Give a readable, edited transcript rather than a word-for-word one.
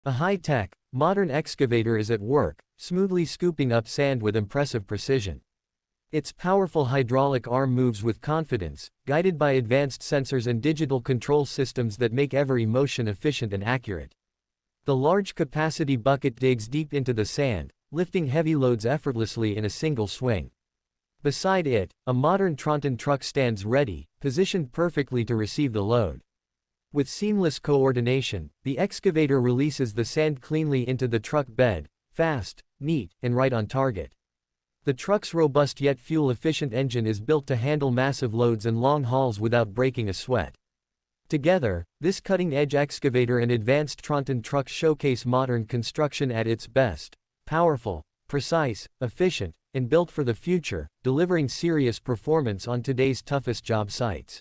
A high-tech, modern excavator is at work, smoothly scooping up sand with impressive precision. Its powerful hydraulic arm moves with confidence, guided by advanced sensors and digital control systems that make every motion efficient and accurate. The large-capacity bucket digs deep into the sand, lifting heavy loads effortlessly in a single swing. Beside it, a modern tronton truck stands ready, positioned perfectly to receive the load. With seamless coordination, the excavator releases the sand cleanly into the truck bed, fast, neat, and right on target. The truck's robust yet fuel-efficient engine is built to handle massive loads and long hauls without breaking a sweat. Together, this cutting-edge excavator and advanced tronton truck showcase modern construction at its best: powerful, precise, efficient, and built for the future, delivering serious performance on today's toughest job sites.